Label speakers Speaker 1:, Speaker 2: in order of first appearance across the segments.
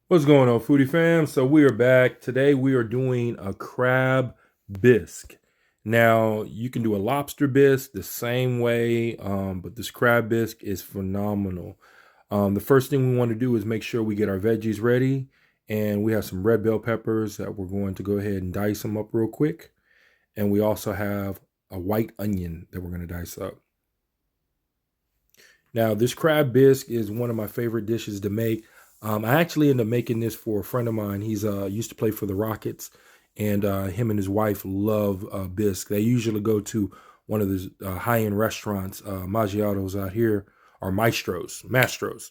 Speaker 1: What's going on, foodie fam? So we are back. Today we are doing a crab bisque. Now you can do a lobster bisque the same way, but this crab bisque is phenomenal. The first thing we want to do is make sure we get our veggies ready, and we have some red bell peppers that we're going to go ahead and dice them up real quick, and we also have a white onion that we're going to dice up. Now, this crab bisque is one of my favorite dishes to make. I actually ended up making this for a friend of mine. He's used to play for the Rockets, and him and his wife love bisque. They usually go to one of the high-end restaurants, Maggiatos out here, or Mastros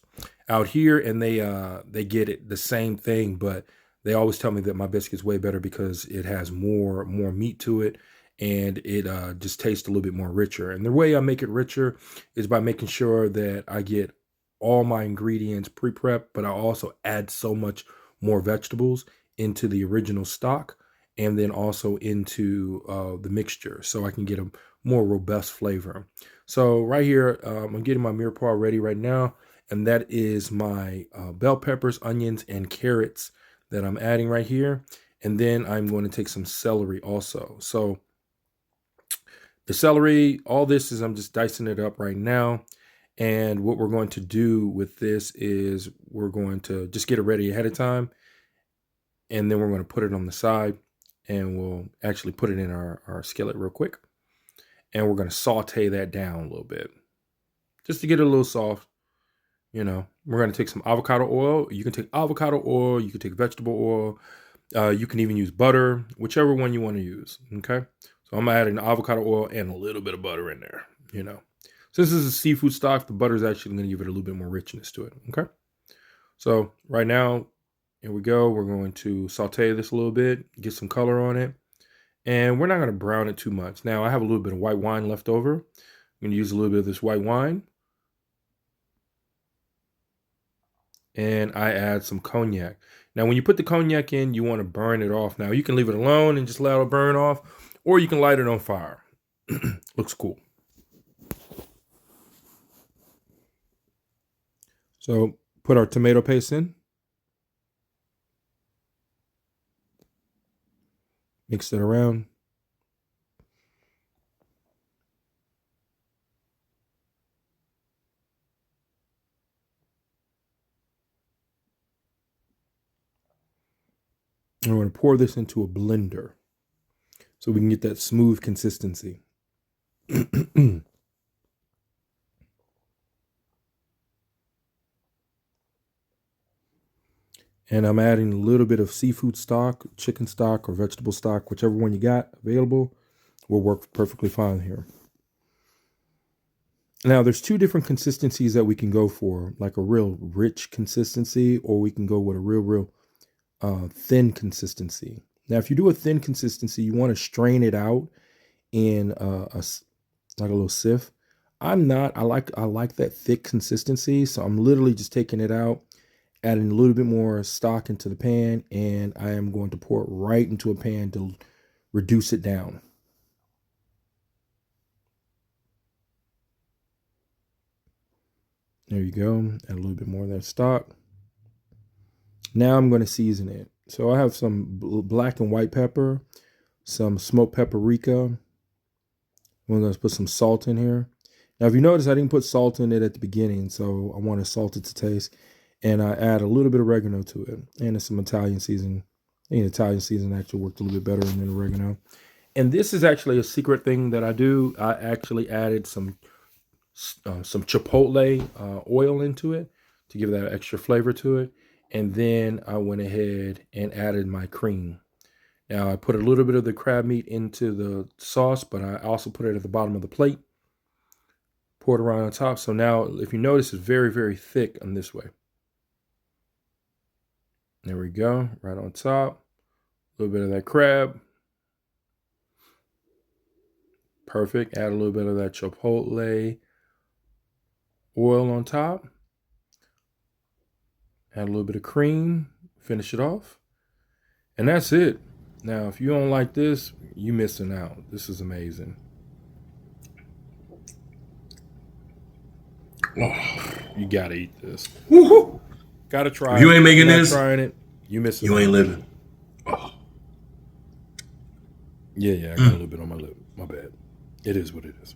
Speaker 1: out here, and they get it the same thing, but they always tell me that my bisque is way better because it has more meat to it, and it just tastes a little bit more richer. And the way I make it richer is by making sure that I get all my ingredients pre-prep, but I also add so much more vegetables into the original stock and then also into the mixture so I can get a more robust flavor. So right here, I'm getting my mirepoix ready right now, and that is my bell peppers, onions, and carrots that I'm adding right here. And then I'm going to take some celery also. So the celery, all this is, I'm just dicing it up right now. And what we're going to do with this is we're going to just get it ready ahead of time. And then we're going to put it on the side, and we'll actually put it in our skillet real quick. And we're going to saute that down a little bit just to get it a little soft. We're going to take some avocado oil. You can take avocado oil. You can take vegetable oil. You can even use butter, whichever one you want to use. Okay. So I'm adding avocado oil and a little bit of butter in there. Since this is a seafood stock, the butter is actually going to give it a little bit more richness to it. Okay. So right now, here we go. We're going to saute this a little bit, get some color on it. And we're not going to brown it too much. Now, I have a little bit of white wine left over. I'm going to use a little bit of this white wine. And I add some cognac. Now, when you put the cognac in, you want to burn it off. Now, you can leave it alone and just let it burn off, or you can light it on fire. Looks cool. So put our tomato paste in. Mix it around. And we're going to pour this into a blender so we can get that smooth consistency. And I'm adding a little bit of seafood stock, chicken stock, or vegetable stock, whichever one you got available will work perfectly fine here. Now, there's two different consistencies that we can go for, like a real rich consistency, or we can go with a real thin consistency. Now, if you do a thin consistency, you want to strain it out in like a little sieve. I'm not. I like that thick consistency, so I'm literally just taking it out, adding a little bit more stock into the pan, and I am going to pour it right into a pan to reduce it down. There you go. Add a little bit more of that stock. Now I'm going to season it. So I have some black and white pepper, some smoked paprika. I'm going to put some salt in here. Now, if you notice, I didn't put salt in it at the beginning, so I want to salt it to taste. And I add a little bit of oregano to it, and some Italian seasoning. I think Italian seasoning actually worked a little bit better than oregano. And this is actually a secret thing that I do. I actually added some chipotle oil into it to give that extra flavor to it. And then I went ahead and added my cream. Now I put a little bit of the crab meat into the sauce, but I also put it at the bottom of the plate. Pour it around on top. So now, if you notice, it's very, very thick on this way. There we go, right on top. A little bit of that crab. Perfect. Add a little bit of that chipotle oil on top. Add a little bit of cream. Finish it off. And that's it. Now, if you don't like this, you're missing out. This is amazing. Oh, you gotta eat this. Woo-hoo! Gotta try
Speaker 2: If you
Speaker 1: it.
Speaker 2: ain't making
Speaker 1: You're not
Speaker 2: this,
Speaker 1: trying it, you missing
Speaker 2: you
Speaker 1: out.
Speaker 2: ain't living.
Speaker 1: Yeah, I got a little bit on my lip. My bad. It is what it is.